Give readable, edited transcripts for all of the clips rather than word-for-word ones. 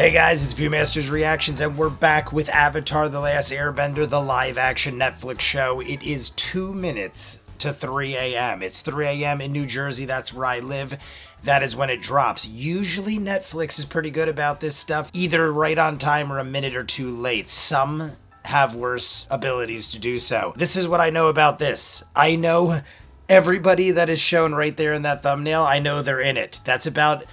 Hey guys, it's ViewMasters Reactions, and we're back with Avatar: The Last Airbender, the live-action Netflix show. It is 2 minutes to 3 a.m. It's 3 a.m. in New Jersey. That's where I live. That is when it drops. Usually Netflix is pretty good about this stuff, either right on time or a minute or two late. Some have worse abilities to do so. This is what I know about this. I know everybody that is shown right there in that thumbnail. I know they're in it. That's about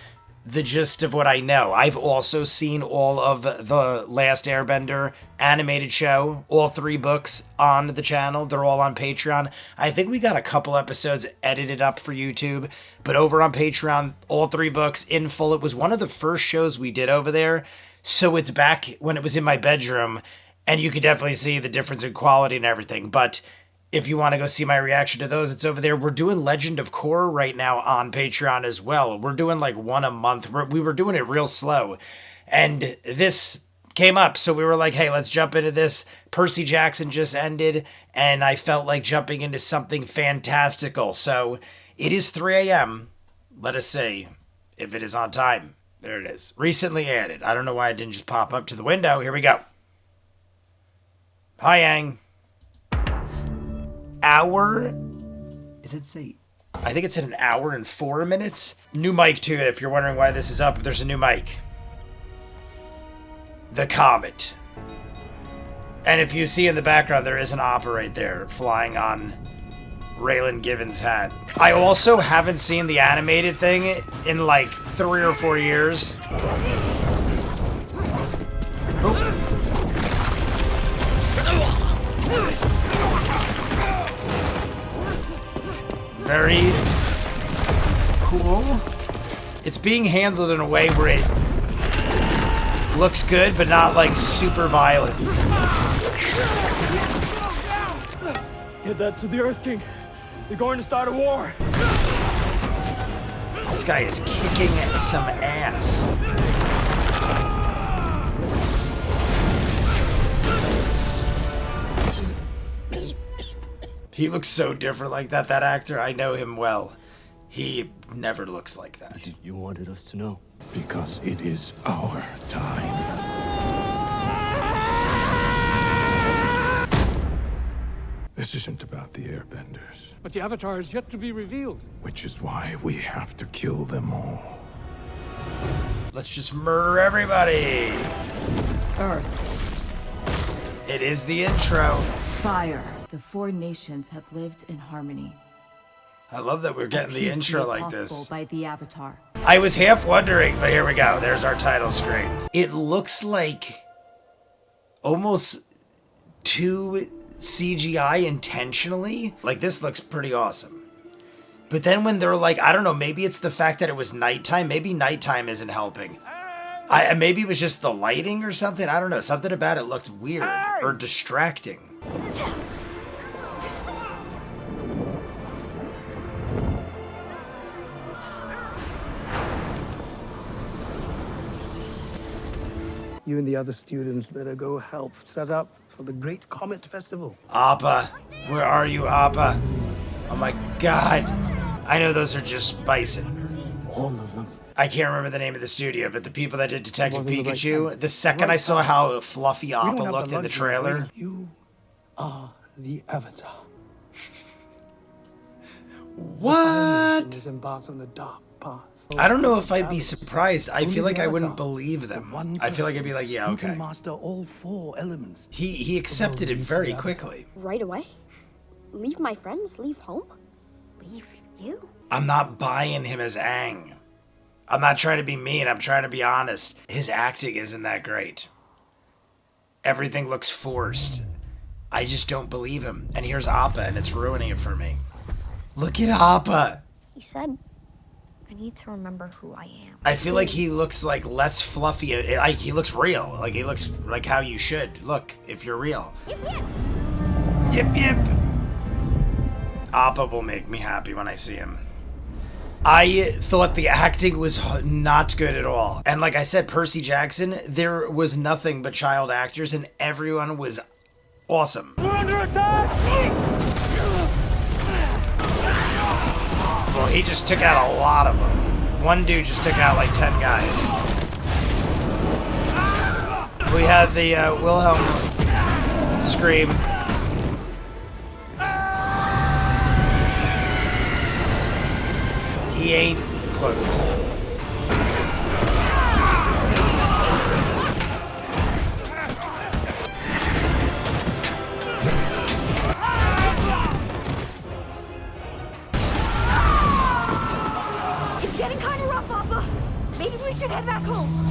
the gist of what I know. I've also seen all of the Last Airbender animated show, all 3 books on the channel. They're all on Patreon. I think we got a couple episodes edited up for YouTube, but over on Patreon, all 3 books in full. It was one of the first shows we did over there, so it's back when it was in my bedroom, and you can definitely see the difference in quality and everything. But if you want to go see my reaction to those, it's over there. We're doing Legend of Korra right now on Patreon as well. We're doing like one a month. We were doing it real slow. And this came up, so we were like, hey, let's jump into this. Percy Jackson just ended, and I felt like jumping into something fantastical. So it is 3 a.m. Let us see if it is on time. There it is. Recently added. I don't know why it didn't just pop up to the window. Here we go. Hi, Aang. Is it say? I think it's at 1 hour and 4 minutes. New mic too, if you're wondering why this is up. There's a new mic. The Comet. And if you see in the background, there is an Appa right there flying on Raylan Givens' hat. I also haven't seen the animated thing in like 3 or 4 years. Oh. Very cool. It's being handled in a way where it looks good, but not like super violent. Get that to the Earth King. They're going to start a war. This guy is kicking some ass. He looks so different like that, that actor. I know him well. He never looks like that. You wanted us to know. Because it is our time. This isn't about the Airbenders. But the Avatar is yet to be revealed. Which is why we have to kill them all. Let's just murder everybody. Earth. It is the intro. Fire. The 4 nations have lived in harmony. I love that we're getting the intro like this. By the Avatar. I was half wondering, but here we go. There's our title screen. It looks like almost too CGI intentionally. Like, this looks pretty awesome. But then when they're like, I don't know, maybe it's the fact that it was nighttime. Maybe nighttime isn't helping. Maybe it was just the lighting or something. I don't know. Something about it looked weird or distracting. You and the other students better go help set up for the Great Comet Festival. Appa. Where are you, Appa? Oh my god. I know those are just bison. All of them. I can't remember the name of the studio, but the people that did Detective Pikachu, the second I saw how fluffy Appa looked in the trailer. You are the Avatar. What? Is embarked on a dark path. I don't know if I'd be surprised. I feel like I wouldn't believe them. I feel like I'd be like, yeah, okay. You can master all 4 elements. He accepted it very quickly. Right away? Leave my friends? Leave home? Leave you? I'm not buying him as Aang. I'm not trying to be mean. I'm trying to be honest. His acting isn't that great. Everything looks forced. I just don't believe him. And here's Appa, and it's ruining it for me. Look at Appa. He said, I need to remember who I am. I feel like he looks like less fluffy. Like he looks real. Like he looks like how you should look if you're real. Yip, yip. Yip, yip. Appa will make me happy when I see him. I thought the acting was not good at all. And like I said, Percy Jackson, there was nothing but child actors and everyone was awesome. We're under attack! Well, he just took out a lot of them. One dude just took out like 10 guys. We had the Wilhelm scream. He ain't close. It's getting kind of rough, Papa. Maybe we should head back home.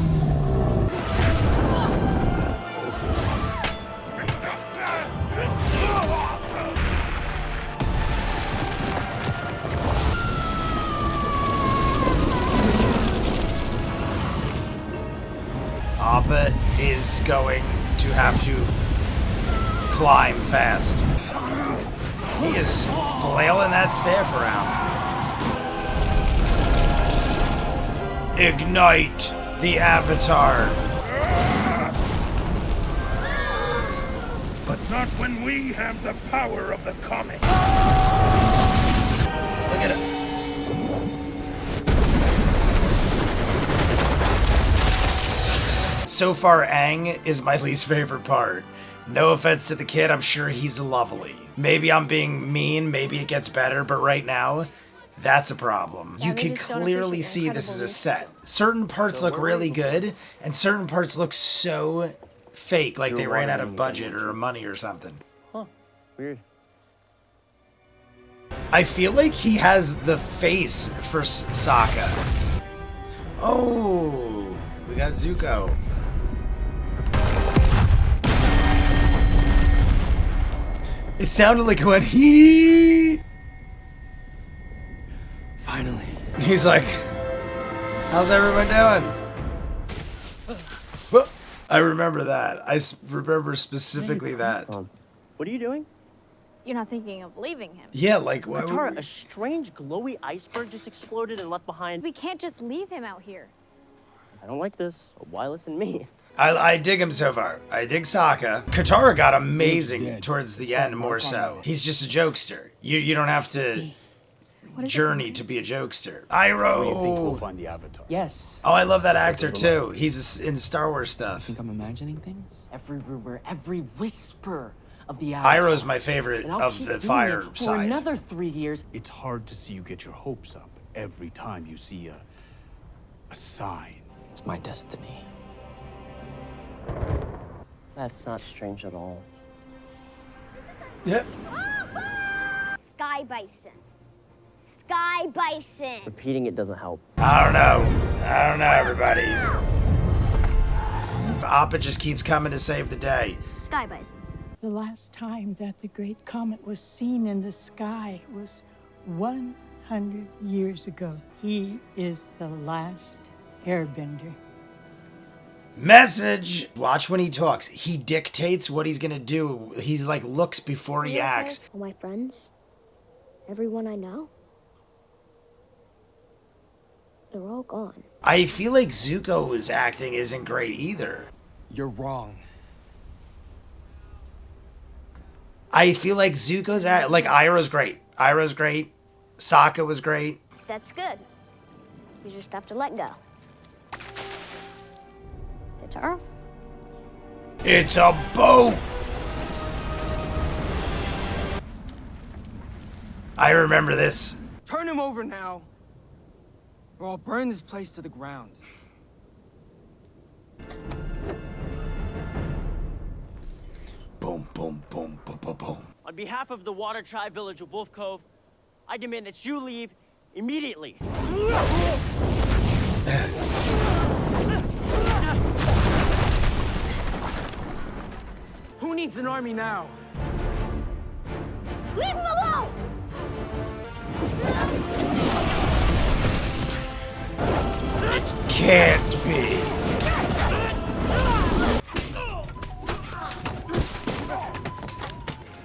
Appa is going to have to climb fast. He is flailing that staff around. Ignite the Avatar. But not when we have the power of the comet. Look at it. So far, Aang is my least favorite part. No offense to the kid, I'm sure he's lovely. Maybe I'm being mean, maybe it gets better, but right now, that's a problem. You can clearly see this is a set. Certain parts look really good, and certain parts look so fake, like they ran out of budget or money or something. Huh. Weird. I feel like he has the face for Sokka. Oh, we got Zuko. It sounded like when he... Finally. He's like, how's everyone doing? Well, I remember that. I remember specifically that. What are you doing? You're not thinking of leaving him. Yeah, like, why would Katara, we... a strange glowy iceberg just exploded and left behind. We can't just leave him out here. I don't like this. Why listen to me? I dig him so far. I dig Sokka. Katara got amazing towards the end, more so. He's just a jokester. You don't have to journey to be a jokester. Iroh! Find the Avatar. Yes. Oh, I love that actor too. He's in Star Wars stuff. Think I'm imagining things? Every rumor, every whisper of the Avatar. Iroh's my favorite And I'll of keep the doing fire it for side. another 3 years. It's hard to see you get your hopes up every time you see a sign. It's my destiny. That's not strange at all. Yeah. Sky Bison. Sky Bison. Repeating it doesn't help. I don't know, everybody. Appa just keeps coming to save the day. Sky Bison. The last time that the great comet was seen in the sky was 100 years ago. He is the last Airbender. Message! Watch when he talks. He dictates what he's gonna do. He's like looks before he acts. All my friends, everyone I know, they're all gone. I feel like Zuko's acting isn't great either. You're wrong. I feel like Zuko's like Iroh's great. Iroh's great. Sokka was great. That's good. You just have to let go. Guitar? It's a boat! I remember this. Turn him over now, or I'll burn this place to the ground. Boom, boom, boom, boom, boom, boom. On behalf of the Water Tribe Village of Wolf Cove, I demand that you leave immediately. Who needs an army now? Leave him alone! It can't be.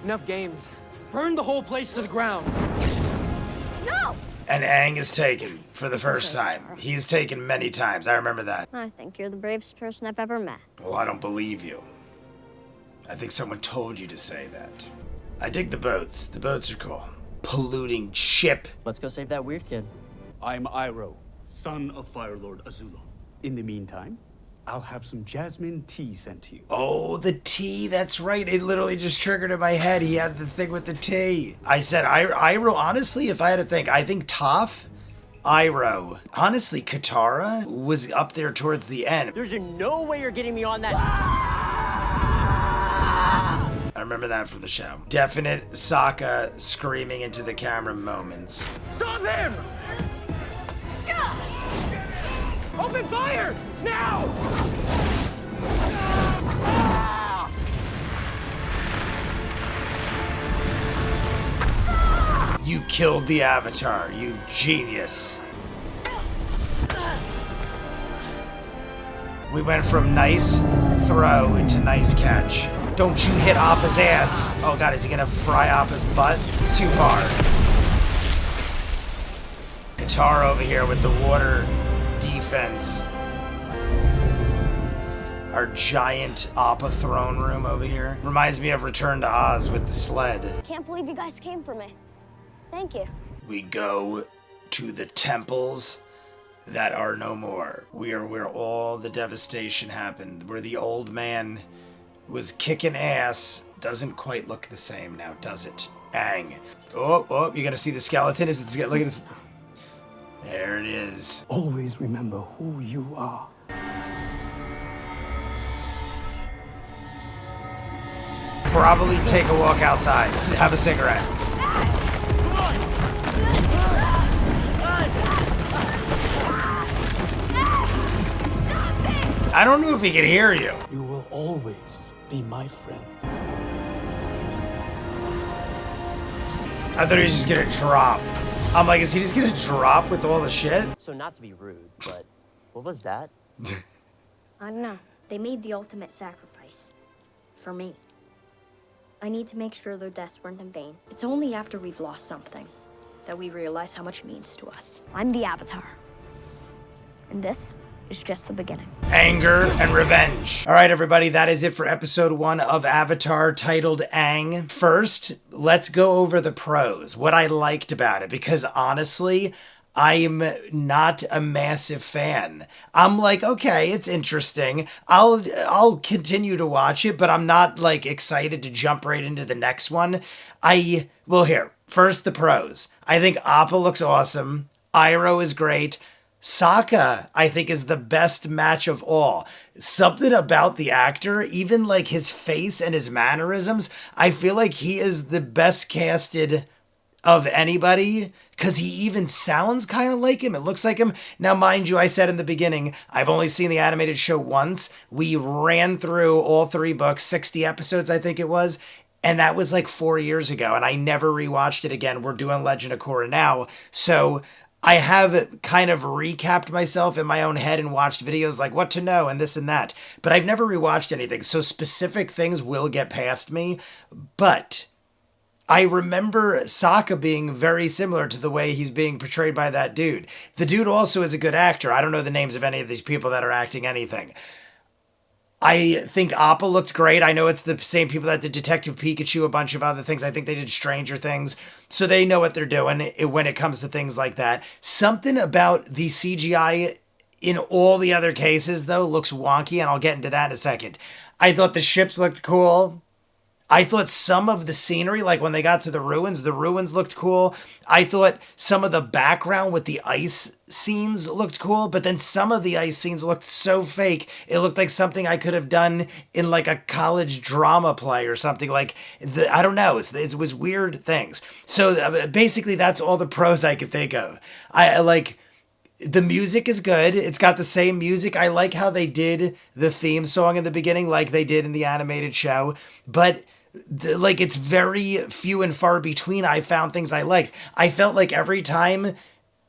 Enough games. Burn the whole place to the ground. No! And Aang is taken for the first time. He's taken many times. I remember that. I think you're the bravest person I've ever met. Well, I don't believe you. I think someone told you to say that. I dig the boats. The boats are cool. Polluting ship. Let's go save that weird kid. I'm Iroh, son of Fire Lord Azula. In the meantime, I'll have some jasmine tea sent to you. Oh, the tea, that's right. It literally just triggered in my head. He had the thing with the tea. I said, Iroh, honestly, if I had to think, I think Toph, Iroh, honestly, Katara was up there towards the end. There's no way you're getting me on that. I remember that from the show. Definite Sokka screaming into the camera moments. Stop him! Open fire! Now! You killed the Avatar, you genius. We went from nice throw to nice catch. Don't you hit Appa's ass. Oh god, is he gonna fry Appa's butt? It's too far. Katara over here with the water defense. Our giant Appa throne room over here. Reminds me of Return to Oz with the sled. Can't believe you guys came for me. Thank you. We go to the temples that are no more. We are where all the devastation happened, where the old man was kicking ass. Doesn't quite look the same now, does it? Aang. Oh, you're gonna see the skeleton? Look at this. There it is. Always remember who you are. Probably take a walk outside. Have a cigarette. I don't know if he can hear you. You will always be my friend. I thought he was just gonna drop. I'm like, is he just gonna drop with all the shit? So not to be rude, but what was that? I don't know. They made the ultimate sacrifice. For me. I need to make sure their deaths weren't in vain. It's only after we've lost something that we realize how much it means to us. I'm the Avatar. And this is just the beginning. Anger and revenge. All right, everybody, that is it for episode 1 of Avatar, titled Aang. First, let's go over the pros, what I liked about it, because honestly, I'm not a massive fan. I'm like, okay, it's interesting. I'll continue to watch it, but I'm not like excited to jump right into the next one. Well, here, first the pros. I think Appa looks awesome. Iroh is great. Sokka, I think, is the best match of all. Something about the actor, even like his face and his mannerisms, I feel like he is the best casted of anybody, because he even sounds kind of like him. It looks like him. Now, mind you, I said in the beginning, I've only seen the animated show once. We ran through all 3 books, 60 episodes, I think it was, and that was like 4 years ago, and I never rewatched it again. We're doing Legend of Korra now, so I have kind of recapped myself in my own head and watched videos like what to know and this and that, but I've never rewatched anything, so specific things will get past me, but I remember Sokka being very similar to the way he's being portrayed by that dude. The dude also is a good actor. I don't know the names of any of these people that are acting anything. I think Appa looked great. I know it's the same people that did Detective Pikachu, a bunch of other things. I think they did Stranger Things. So they know what they're doing when it comes to things like that. Something about the CGI in all the other cases, though, looks wonky, and I'll get into that in a second. I thought the ships looked cool. I thought some of the scenery, like when they got to the ruins looked cool. I thought some of the background with the ice scenes looked cool, but then some of the ice scenes looked so fake. It looked like something I could have done in like a college drama play or something. Like, I don't know. It was weird things. So basically that's all the pros I could think of. I like... The music is good. It's got the same music. I like how they did the theme song in the beginning like they did in the animated show, but like it's very few and far between I found things I liked. I felt like every time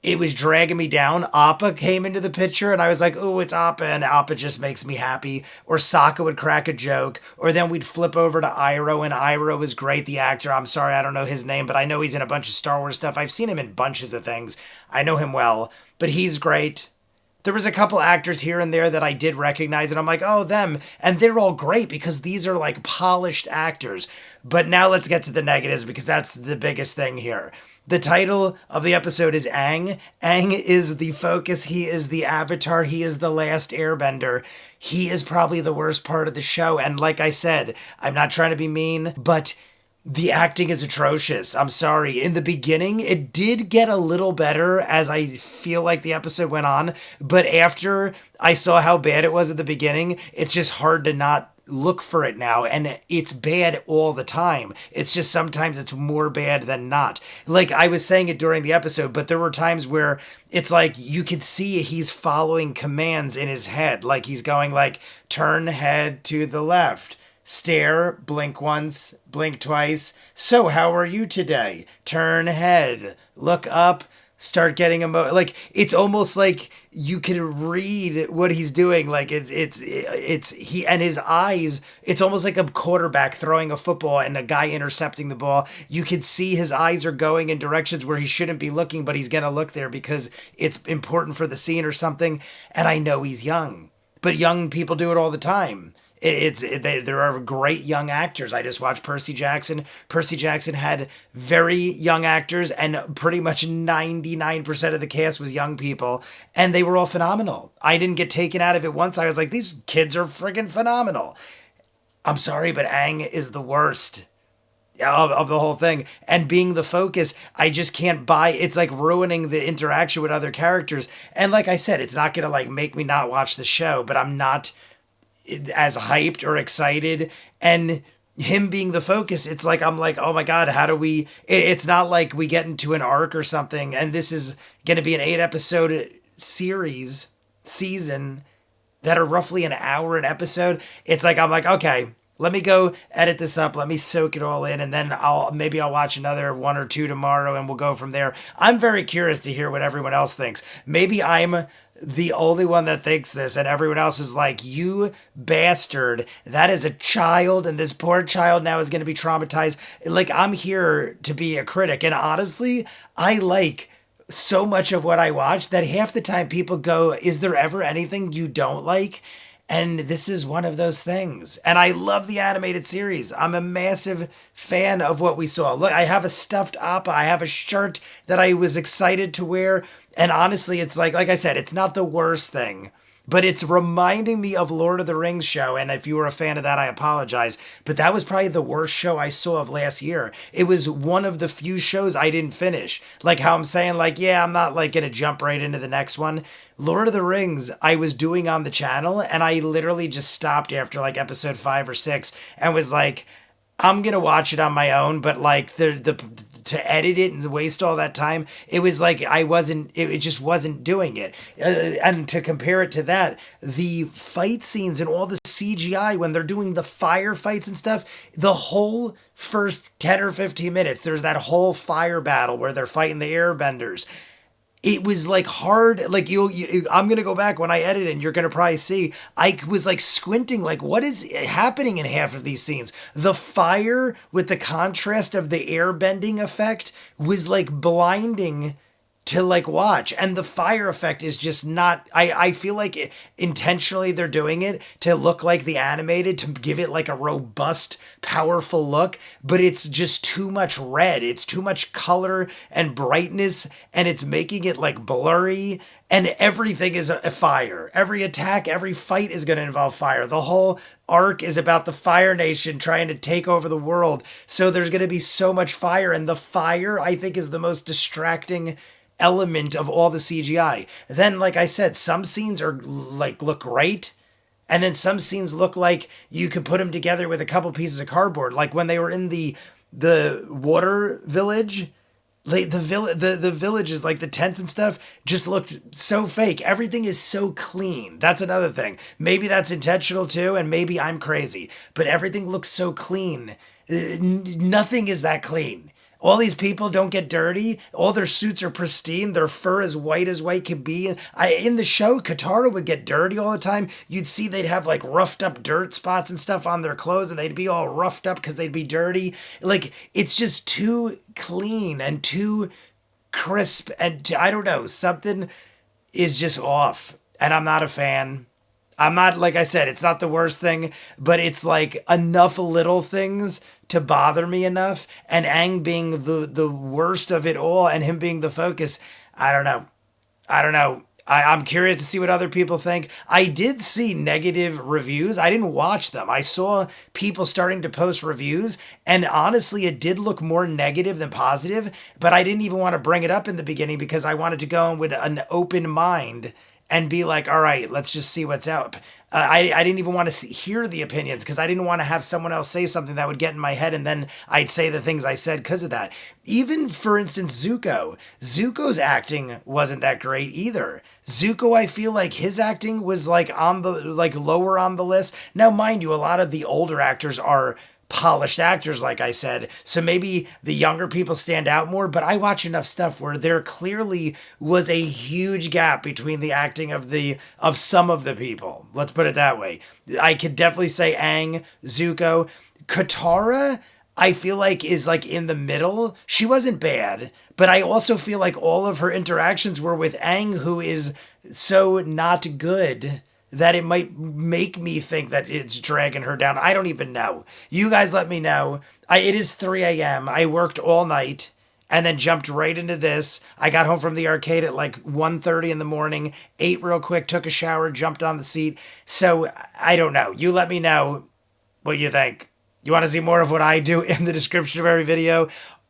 it was dragging me down, Appa came into the picture and I was like, oh, it's Appa, and Appa just makes me happy. Or Sokka would crack a joke, or then we'd flip over to Iroh, and Iroh was great, the actor. I'm sorry, I don't know his name, but I know he's in a bunch of Star Wars stuff. I've seen him in bunches of things. I know him well, but he's great. There was a couple actors here and there that I did recognize, and I'm like, oh, them. And they're all great because these are like polished actors. But now let's get to the negatives because that's the biggest thing here. The title of the episode is Aang. Aang is the focus. He is the avatar. He is the last airbender. He is probably the worst part of the show. And like I said, I'm not trying to be mean, but the acting is atrocious. I'm sorry. In the beginning, it did get a little better as I feel like the episode went on. But after I saw how bad it was at the beginning, it's just hard to not look for it now. And it's bad all the time. It's just sometimes it's more bad than not. Like I was saying it during the episode, but there were times where it's like you could see he's following commands in his head. Like he's going like, turn head to the left. Stare, blink once, blink twice. So how are you today? Turn head, look up, start getting like it's almost like you can read what he's doing. Like it's he and his eyes. It's almost like a quarterback throwing a football and a guy intercepting the ball. You can see his eyes are going in directions where he shouldn't be looking, but he's gonna look there because it's important for the scene or something. And I know he's young, but young people do it all the time. There are great young actors. I just watched Percy Jackson. Percy Jackson had very young actors, and pretty much 99% of the cast was young people, and they were all phenomenal. I didn't get taken out of it once. I was like, these kids are friggin' phenomenal. I'm sorry, but Aang is the worst of the whole thing. And being the focus, I just can't buy. It's like ruining the interaction with other characters. And like I said, it's not going to like make me not watch the show, but I'm not as hyped or excited. And him being the focus, it's like I'm like, oh my god, how do we it's not like we get into an arc or something, and this is going to be an 8-episode season that are roughly an hour an episode. It's like I'm like, okay, let me go edit this up, let me soak it all in, and then I'll watch another 1 or 2 tomorrow, and we'll go from there. I'm very curious to hear what everyone else thinks. Maybe I'm the only one that thinks this, and everyone else is like, you bastard, that is a child, and this poor child now is going to be traumatized. Like, I'm here to be a critic, and honestly, I like so much of what I watch that half the time people go, is there ever anything you don't like? And this is one of those things. And I love the animated series. I'm a massive fan of what we saw. Look, I have a stuffed Appa. I have a shirt that I was excited to wear. And honestly, it's like I said, it's not the worst thing. But it's reminding me of Lord of the Rings show. And if you were a fan of that, I apologize. But that was probably the worst show I saw of last year. It was one of the few shows I didn't finish. Like how I'm saying, like, yeah, I'm not like going to jump right into the next one. Lord of the Rings, I was doing on the channel, and I literally just stopped after like episode 5 or 6 and was like, I'm going to watch it on my own. But like to edit it and waste all that time, it was like it just wasn't doing it. And to compare it to that, the fight scenes and all the CGI when they're doing the firefights and stuff, the whole first 10 or 15 minutes, there's that whole fire battle where they're fighting the airbenders. It was like hard, like I'm going to go back when I edit it and you're going to probably see, I was like squinting, like what is happening in half of these scenes? The fire with the contrast of the airbending effect was like blinding to like watch, and the fire effect is just not, I feel like intentionally they're doing it to look like the animated, to give it like a robust, powerful look, but it's just too much red, it's too much color and brightness, and it's making it like blurry, and everything is a fire. Every attack, every fight is going to involve fire. The whole arc is about the Fire Nation trying to take over the world, so there's going to be so much fire, and the fire, I think, is the most distracting element of all the CGI. Then, like I said, some scenes are like look great, and then some scenes look like you could put them together with a couple pieces of cardboard. Like when they were in the water village, like the villages, like the tents and stuff, just looked so fake. Everything is so clean. That's another thing. Maybe that's intentional too, and maybe I'm crazy, but everything looks so clean. Nothing is that clean. All these people don't get dirty. All their suits are pristine. Their fur is white as white can be. In the show, Katara would get dirty all the time. You'd see they'd have like roughed up dirt spots and stuff on their clothes, and they'd be all roughed up because they'd be dirty. Like, it's just too clean and too crisp, and I don't know, something is just off. and I'm not a fan. I'm not, like I said, it's not the worst thing, but it's like enough little things to bother me enough. And Aang being the worst of it all and him being the focus, I don't know. I'm curious to see what other people think. I did see negative reviews. I didn't watch them. I saw people starting to post reviews, and honestly, it did look more negative than positive, but I didn't even want to bring it up in the beginning because I wanted to go in with an open mind and be like, all right, let's just see what's up. I didn't even want to hear the opinions because I didn't want to have someone else say something that would get in my head and then I'd say the things I said because of that. Even, for instance, Zuko. Zuko's acting wasn't that great either. Zuko, I feel like his acting was like lower on the list. Now, mind you, a lot of the older actors are polished actors, like I said, so maybe the younger people stand out more, but I watch enough stuff where there clearly was a huge gap between the acting of some of the people. Let's put it that way. I could definitely say Aang, Zuko. Katara, I feel like is like in the middle. She wasn't bad, but I also feel like all of her interactions were with Aang, who is so not good that it might make me think that it's dragging her down. I don't even know. You guys let me know. It is 3 a.m. I worked all night and then jumped right into this. I got home from the arcade at like 1:30 in the morning, ate real quick, took a shower, jumped on the seat. So I don't know. You let me know what you think. You want to see more of what I do in the description of every video?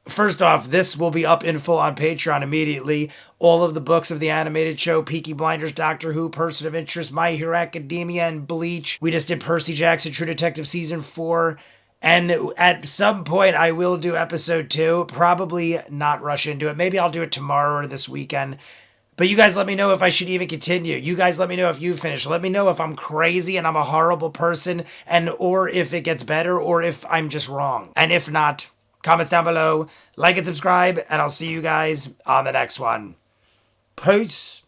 First off, this will be up in full on Patreon immediately. All of the books of the animated show, Peaky Blinders, Doctor Who, Person of Interest, My Hero Academia, and Bleach. We just did Percy Jackson, True Detective Season 4. And at some point, I will do episode 2. Probably not rush into it. Maybe I'll do it tomorrow or this weekend. But you guys let me know if I should even continue. You guys let me know if you finish. Let me know if I'm crazy and I'm a horrible person, or if it gets better, or if I'm just wrong. And if not, comments down below, like and subscribe, and I'll see you guys on the next one. Peace.